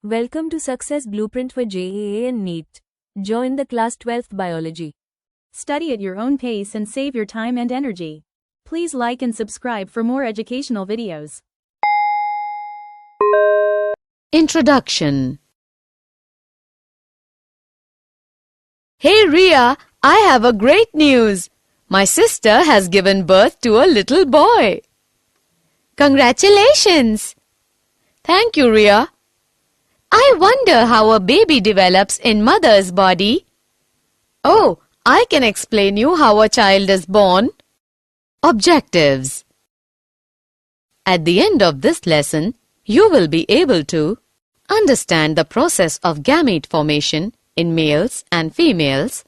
Welcome to Success Blueprint for JEE and NEET. Join the class 12th biology. Study at your own pace and save your time and energy. Please like and subscribe for more educational videos. Introduction. Hey Ria, I have a great news. My sister has given birth to a little boy. Congratulations! Thank you, Ria. I wonder how a baby develops in mother's body. Oh, I can explain you how a child is born. Objectives. At the end of this lesson, you will be able to understand the process of gamete formation in males and females,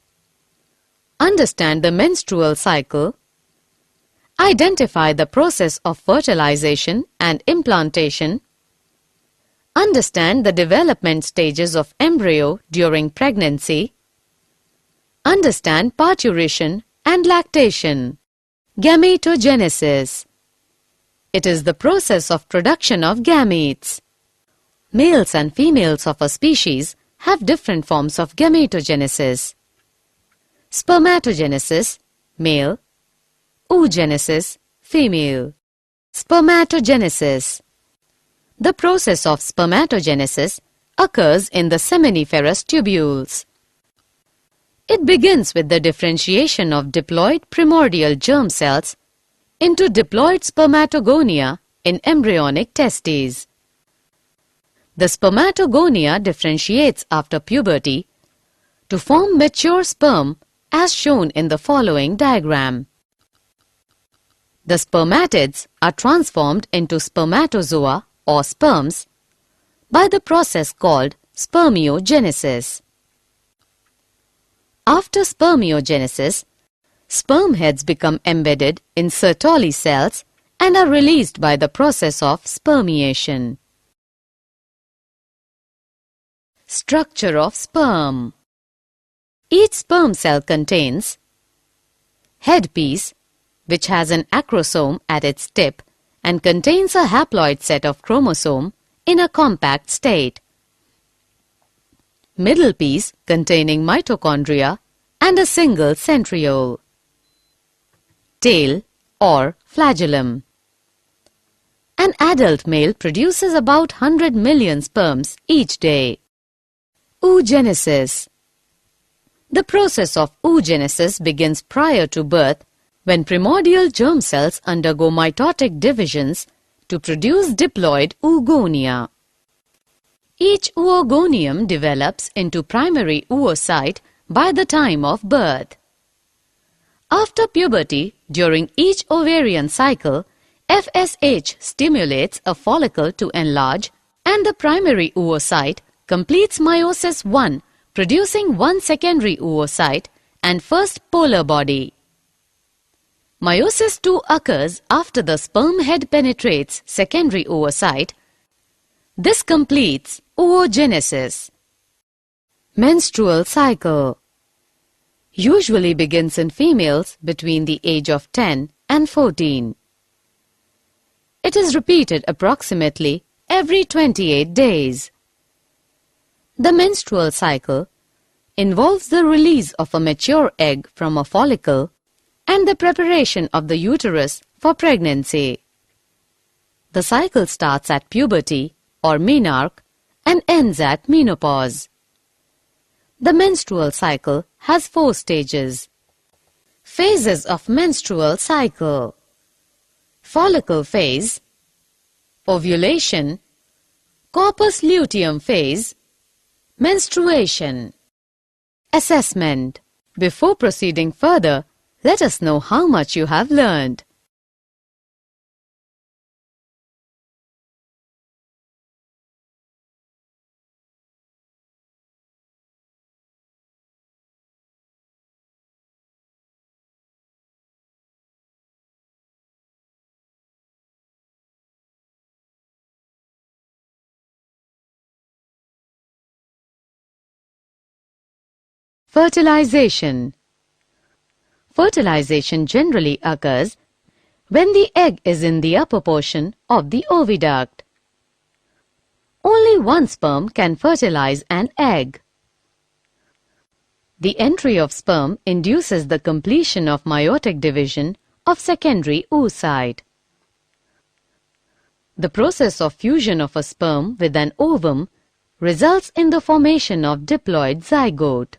understand the menstrual cycle, identify the process of fertilization and implantation, understand the development stages of embryo during pregnancy, understand parturition and lactation. Gametogenesis. It is the process of production of gametes. Males and females of a species have different forms of gametogenesis. Spermatogenesis, male. Oogenesis, female. Spermatogenesis. The process of spermatogenesis occurs in the seminiferous tubules. It begins with the differentiation of diploid primordial germ cells into diploid spermatogonia in embryonic testes. The spermatogonia differentiates after puberty to form mature sperm as shown in the following diagram. The spermatids are transformed into spermatozoa or sperms by the process called spermiogenesis. After spermiogenesis, sperm heads become embedded in Sertoli cells and are released by the process of spermiation. Structure of sperm. Each sperm cell contains headpiece, which has an acrosome at its tip and contains a haploid set of chromosome in a compact state. Middle piece containing mitochondria and a single centriole. Tail or flagellum. An adult male produces about 100 million sperms each day. Oogenesis. The process of oogenesis begins prior to birth when primordial germ cells undergo mitotic divisions to produce diploid oogonia. Each oogonium develops into primary oocyte by the time of birth. After puberty, during each ovarian cycle, FSH stimulates a follicle to enlarge and the primary oocyte completes meiosis I, producing one secondary oocyte and first polar body. Meiosis II occurs after the sperm head penetrates secondary oocyte. This completes oogenesis. Menstrual cycle usually begins in females between the age of 10 and 14. It is repeated approximately every 28 days. The menstrual cycle involves the release of a mature egg from a follicle and the preparation of the uterus for pregnancy. The cycle starts at puberty or menarche and ends at menopause. The menstrual cycle has 4 stages. Phases of menstrual cycle: follicle phase, ovulation, corpus luteum phase, menstruation. Assessment. Before proceeding further, let us know how much you have learned. Fertilization. Fertilization generally occurs when the egg is in the upper portion of the oviduct. only one sperm can fertilize an egg. The entry of sperm induces the completion of meiotic division of secondary oocyte. The process of fusion of a sperm with an ovum results in the formation of diploid zygote.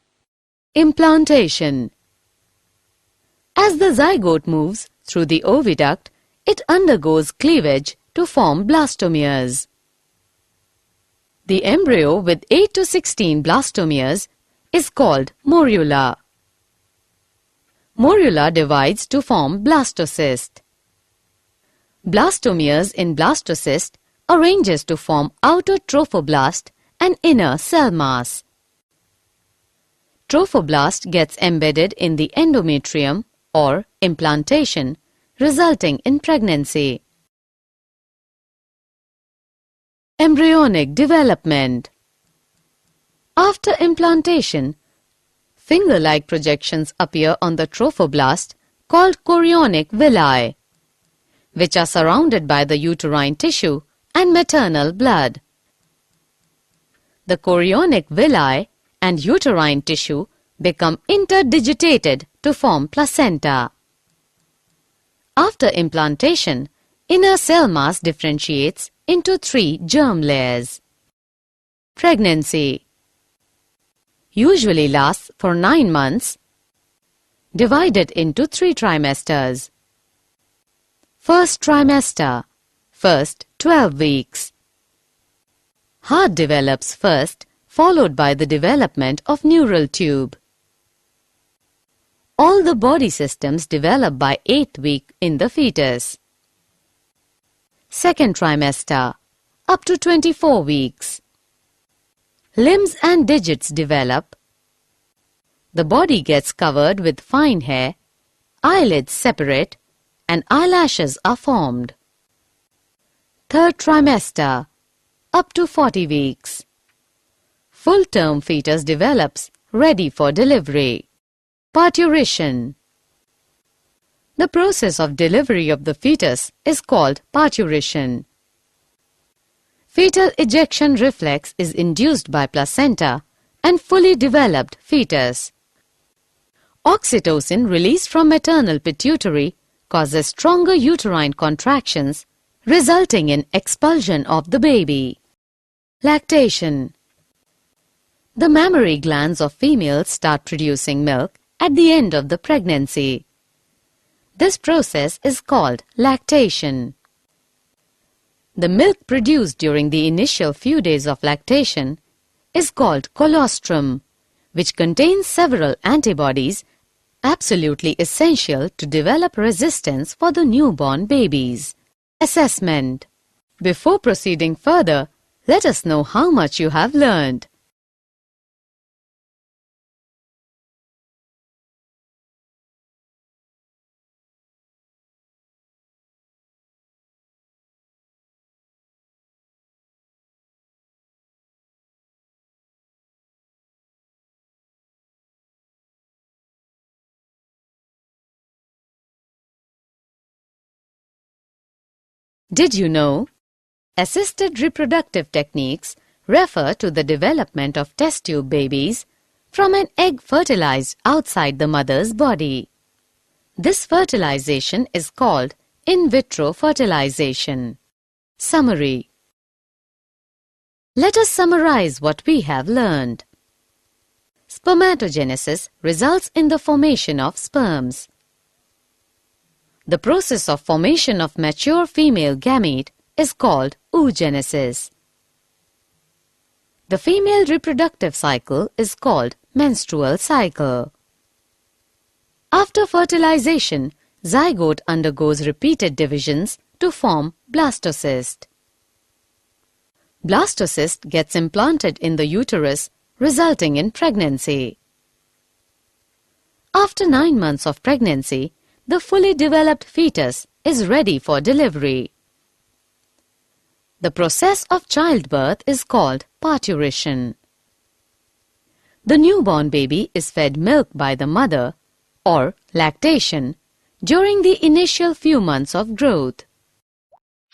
Implantation. As the zygote moves through the oviduct, it undergoes cleavage to form blastomeres. The embryo with 8 to 16 blastomeres is called morula. Morula divides to form blastocyst. Blastomeres in blastocyst arranges to form outer trophoblast and inner cell mass. Trophoblast gets embedded in the endometrium or implantation, resulting in pregnancy. Embryonic development. After implantation, finger-like projections appear on the trophoblast called chorionic villi, which are surrounded by the uterine tissue and maternal blood. The chorionic villi and uterine tissue become interdigitated to form placenta. After implantation, inner cell mass differentiates into 3 germ layers. Pregnancy usually lasts for 9 months, divided into 3 trimesters. First trimester, first 12 weeks. Heart develops first, followed by the development of neural tube. All the body systems develop by 8th week in the fetus. Second trimester, up to 24 weeks. Limbs and digits develop. The body gets covered with fine hair, eyelids separate, and eyelashes are formed. Third trimester, up to 40 weeks. Full-term fetus develops, ready for delivery. Parturition. The process of delivery of the fetus is called parturition. Fetal ejection reflex is induced by placenta and fully developed fetus. Oxytocin released from maternal pituitary causes stronger uterine contractions, resulting in expulsion of the baby. Lactation. The mammary glands of females start producing milk at the end of the pregnancy. This process is called lactation. The milk produced during the initial few days of lactation is called colostrum, which contains several antibodies absolutely essential to develop resistance for the newborn babies. Assessment. Before proceeding further, let us know how much you have learned. Did you know? Assisted reproductive techniques refer to the development of test tube babies from an egg fertilized outside the mother's body. This fertilization is called in vitro fertilization. Summary. Let us summarize what we have learned. Spermatogenesis results in the formation of sperms. The process of formation of mature female gamete is called oogenesis. The female reproductive cycle is called menstrual cycle. After fertilization, zygote undergoes repeated divisions to form blastocyst. Blastocyst gets implanted in the uterus, resulting in pregnancy. After 9 months of pregnancy, the fully developed fetus is ready for delivery. The process of childbirth is called parturition. The newborn baby is fed milk by the mother, or lactation, during the initial few months of growth.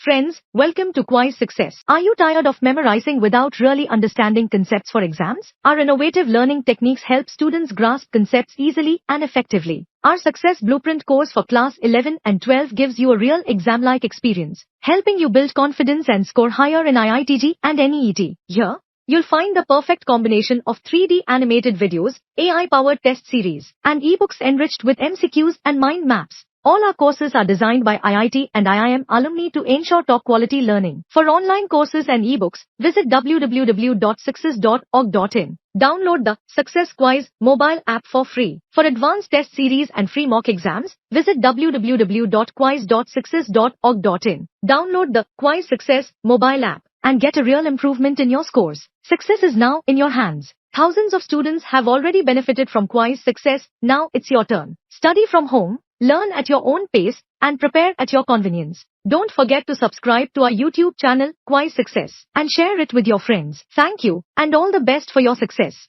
Friends, welcome to Kwiiz Success. Are you tired of memorizing without really understanding concepts for exams? Our innovative learning techniques help students grasp concepts easily and effectively. Our Success Blueprint course for Class 11 and 12 gives you a real exam-like experience, helping you build confidence and score higher in IITG and NEET. Here, you'll find the perfect combination of 3D animated videos, AI-powered test series, and ebooks enriched with MCQs and mind maps. All our courses are designed by IIT and IIM alumni to ensure top-quality learning. For online courses and ebooks, visit www.success.org.in. Download the Success Kwiiz mobile app for free. For advanced test series and free mock exams, visit www.kwiiz.success.org.in. Download the Kwiiz Success mobile app and get a real improvement in your scores. Success is now in your hands. Thousands of students have already benefited from Kwiiz Success. Now it's your turn. Study from home, learn at your own pace, and prepare at your convenience. Don't forget to subscribe to our YouTube channel, Kwiiz Success, and share it with your friends. Thank you, and all the best for your success.